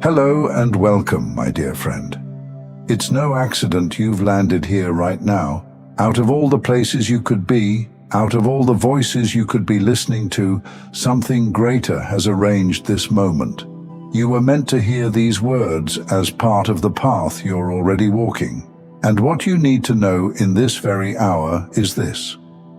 Hello and welcome, my dear friend. It's no accident you've landed here right now. Out of all the places you could be, out of all the voices you could be listening to, something greater has arranged this moment. You were meant to hear these words as part of the path you're already walking. And what you need to know in this very hour is this: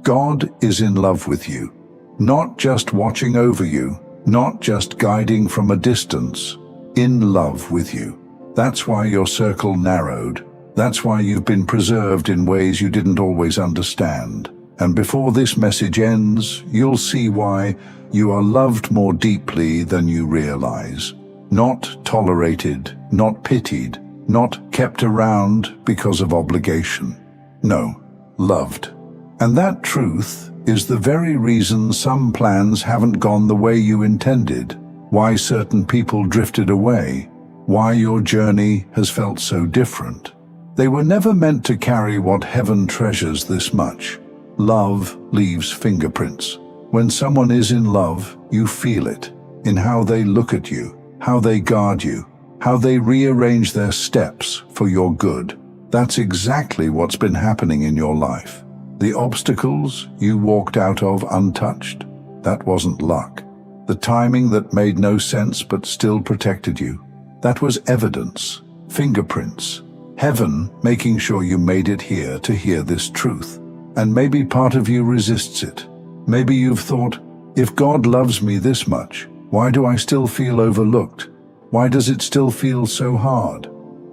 God is in love with you, not just watching over you, not just guiding from a distance, in love with you. That's why your circle narrowed. That's why you've been preserved in ways you didn't always understand. And before this message ends, you'll see why you are loved more deeply than you realize. Not tolerated, not pitied, not kept around because of obligation. No, loved. And that truth is the very reason some plans haven't gone the way you intended, why certain people drifted away, why your journey has felt so different. They were never meant to carry what heaven treasures this much. Love leaves fingerprints. When someone is in love, you feel it, in how they look at you, how they guard you, how they rearrange their steps for your good. That's exactly what's been happening in your life. The obstacles you walked out of untouched, that wasn't luck. The timing that made no sense but still protected you, that was evidence, fingerprints. Heaven making sure you made it here to hear this truth. And maybe part of you resists it. Maybe you've thought, if God loves me this much, why do I still feel overlooked? Why does it still feel so hard?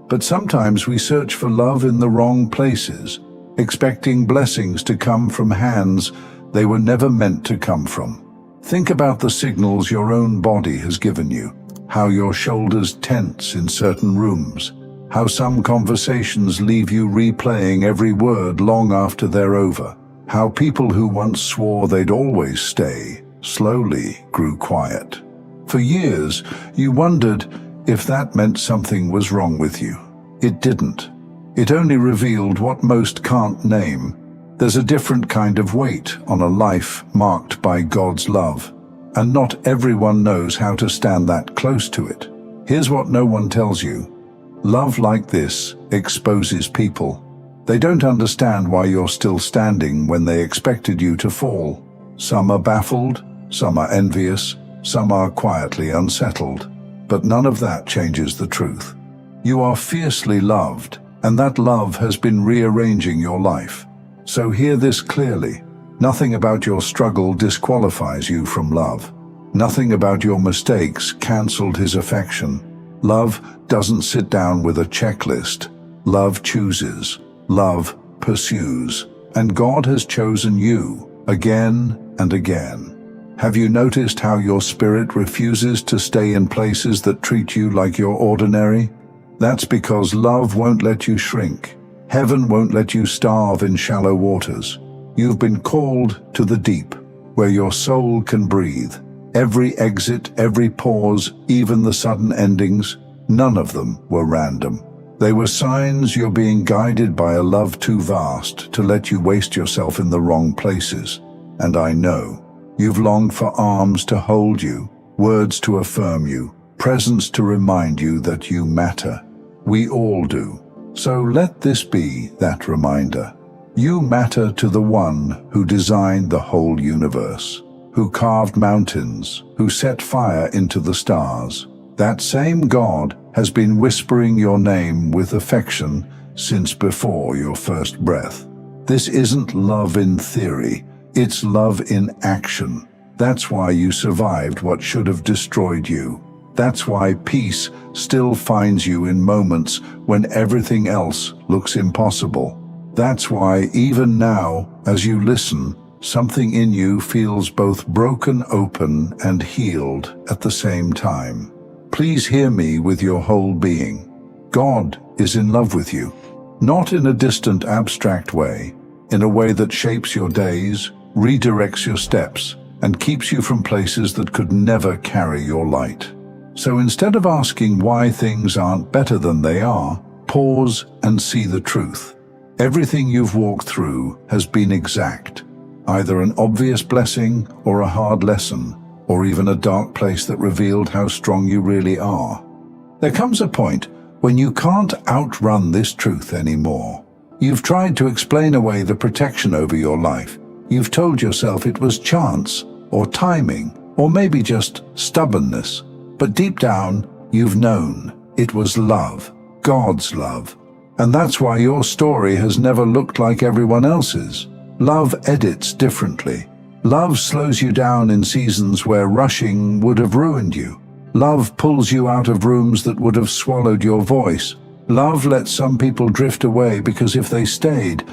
But sometimes we search for love in the wrong places, expecting blessings to come from hands they were never meant to come from. Think about the signals your own body has given you, how your shoulders tense in certain rooms, how some conversations leave you replaying every word long after they're over, how people who once swore they'd always stay slowly grew quiet. For years, you wondered if that meant something was wrong with you. It didn't. It only revealed what most can't name. There's a different kind of weight on a life marked by God's love, and not everyone knows how to stand that close to it. Here's what no one tells you. Love like this exposes people. They don't understand why you're still standing when they expected you to fall. Some are baffled, some are envious, some are quietly unsettled. But none of that changes the truth. You are fiercely loved, and that love has been rearranging your life. So hear this clearly. Nothing about your struggle disqualifies you from love. Nothing about your mistakes canceled his affection. Love doesn't sit down with a checklist. Love chooses. Love pursues. And God has chosen you again and again. Have you noticed how your spirit refuses to stay in places that treat you like you're ordinary? That's because love won't let you shrink. Heaven won't let you starve in shallow waters. You've been called to the deep, where your soul can breathe. Every exit, every pause, even the sudden endings, none of them were random. They were signs you're being guided by a love too vast to let you waste yourself in the wrong places. And I know, you've longed for arms to hold you, words to affirm you, presence to remind you that you matter. We all do. So let this be that reminder. You matter to the one who designed the whole universe, who carved mountains, who set fire into the stars. That same God has been whispering your name with affection since before your first breath. This isn't love in theory, it's love in action. That's why you survived what should have destroyed you. That's why peace still finds you in moments when everything else looks impossible. That's why even now, as you listen, something in you feels both broken open and healed at the same time. Please hear me with your whole being. God is in love with you, not in a distant abstract way, in a way that shapes your days, redirects your steps, and keeps you from places that could never carry your light. So instead of asking why things aren't better than they are, pause and see the truth. Everything you've walked through has been exact, either an obvious blessing or a hard lesson, or even a dark place that revealed how strong you really are. There comes a point when you can't outrun this truth anymore. You've tried to explain away the protection over your life. You've told yourself it was chance, or timing, or maybe just stubbornness. But deep down, you've known it was love, God's love. And that's why your story has never looked like everyone else's. Love edits differently. Love slows you down in seasons where rushing would have ruined you. Love pulls you out of rooms that would have swallowed your voice. Love lets some people drift away because if they stayed,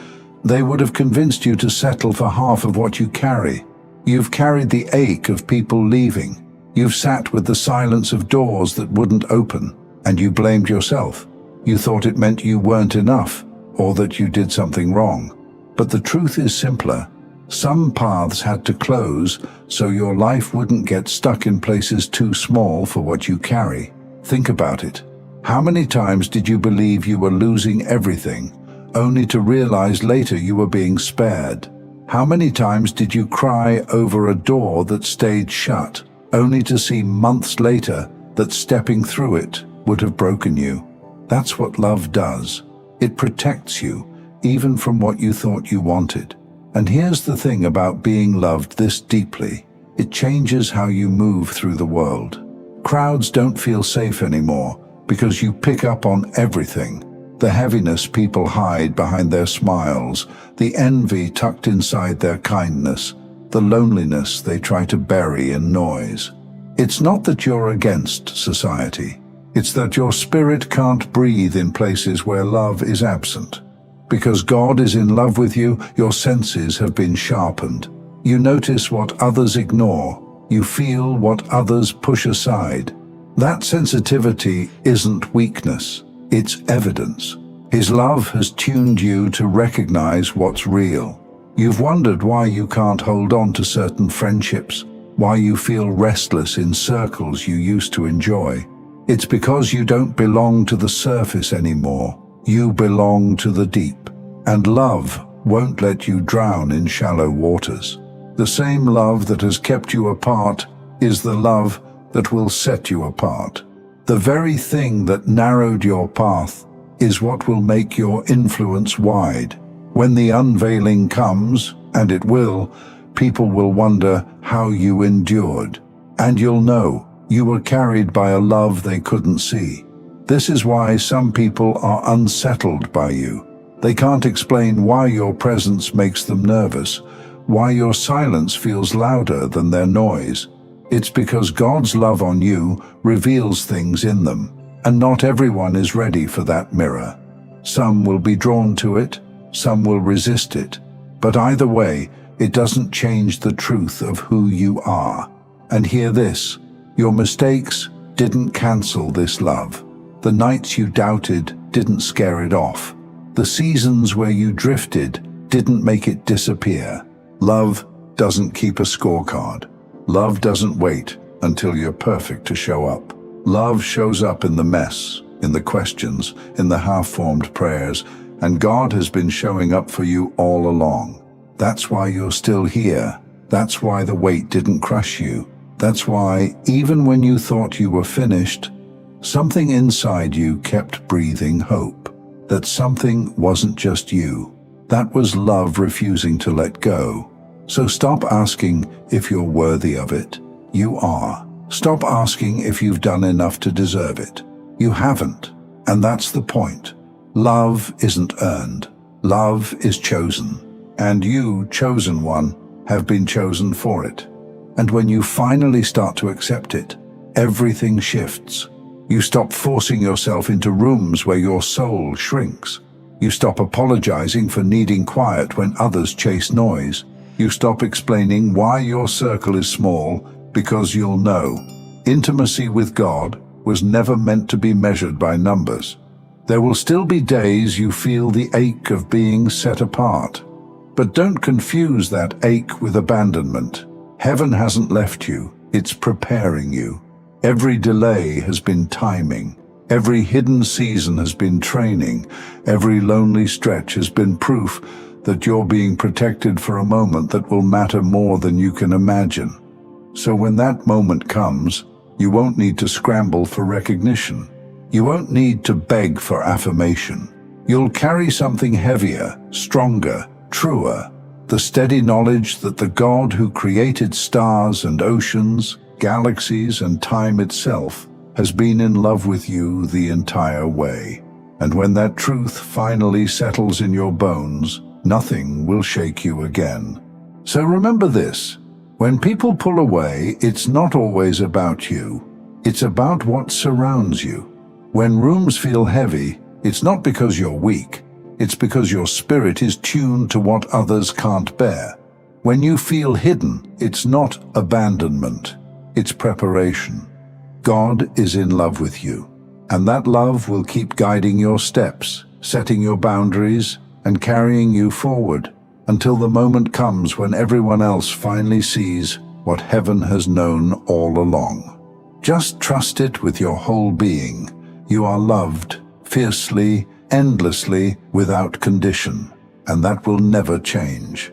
they would have convinced you to settle for half of what you carry. You've carried the ache of people leaving. You've sat with the silence of doors that wouldn't open, and you blamed yourself. You thought it meant you weren't enough, or that you did something wrong. But the truth is simpler. Some paths had to close so your life wouldn't get stuck in places too small for what you carry. Think about it. How many times did you believe you were losing everything, only to realize later you were being spared? How many times did you cry over a door that stayed shut, only to see months later that stepping through it would have broken you? That's what love does. It protects you, even from what you thought you wanted. And here's the thing about being loved this deeply. It changes how you move through the world. Crowds don't feel safe anymore because you pick up on everything. The heaviness people hide behind their smiles, the envy tucked inside their kindness, the loneliness they try to bury in noise. It's not that you're against society. It's that your spirit can't breathe in places where love is absent. Because God is in love with you, your senses have been sharpened. You notice what others ignore. You feel what others push aside. That sensitivity isn't weakness, it's evidence. His love has tuned you to recognize what's real. You've wondered why you can't hold on to certain friendships, why you feel restless in circles you used to enjoy. It's because you don't belong to the surface anymore. You belong to the deep, and love won't let you drown in shallow waters. The same love that has kept you apart is the love that will set you apart. The very thing that narrowed your path is what will make your influence wide. When the unveiling comes, and it will, people will wonder how you endured, and you'll know you were carried by a love they couldn't see. This is why some people are unsettled by you. They can't explain why your presence makes them nervous, why your silence feels louder than their noise. It's because God's love on you reveals things in them, and not everyone is ready for that mirror. Some will be drawn to it, some will resist it, but either way, it doesn't change the truth of who you are. And hear this, your mistakes didn't cancel this love. The nights you doubted didn't scare it off. The seasons where you drifted didn't make it disappear. Love doesn't keep a scorecard. Love doesn't wait until you're perfect to show up. Love shows up in the mess, in the questions, in the half-formed prayers, and God has been showing up for you all along. That's why you're still here. That's why the weight didn't crush you. That's why, even when you thought you were finished, something inside you kept breathing hope. That something wasn't just you. That was love refusing to let go. So stop asking if you're worthy of it. You are. Stop asking if you've done enough to deserve it. You haven't. And that's the point. Love isn't earned. Love is chosen. And you, chosen one, have been chosen for it. And when you finally start to accept it, everything shifts. You stop forcing yourself into rooms where your soul shrinks. You stop apologizing for needing quiet when others chase noise. You stop explaining why your circle is small, because you'll know. Intimacy with God was never meant to be measured by numbers. There will still be days you feel the ache of being set apart. But don't confuse that ache with abandonment. Heaven hasn't left you, it's preparing you. Every delay has been timing. Every hidden season has been training. Every lonely stretch has been proof that you're being protected for a moment that will matter more than you can imagine. So when that moment comes, you won't need to scramble for recognition. You won't need to beg for affirmation. You'll carry something heavier, stronger, truer, the steady knowledge that the God who created stars and oceans, galaxies and time itself has been in love with you the entire way. And when that truth finally settles in your bones, nothing will shake you again. So remember this: when people pull away, it's not always about you. It's about what surrounds you. When rooms feel heavy, it's not because you're weak. It's because your spirit is tuned to what others can't bear. When you feel hidden, it's not abandonment. It's preparation. God is in love with you, and that love will keep guiding your steps, setting your boundaries, and carrying you forward until the moment comes when everyone else finally sees what heaven has known all along. Just trust it with your whole being. You are loved, fiercely, endlessly, without condition, and that will never change.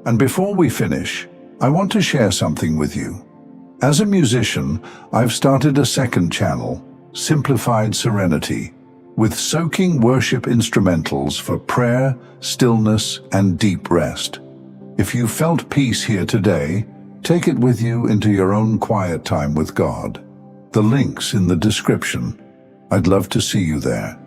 And before we finish, I want to share something with you. As a musician, I've started a second channel, Simplified Serenity, with soaking worship instrumentals for prayer, stillness, and deep rest. If you felt peace here today, take it with you into your own quiet time with God. The link's in the description. I'd love to see you there.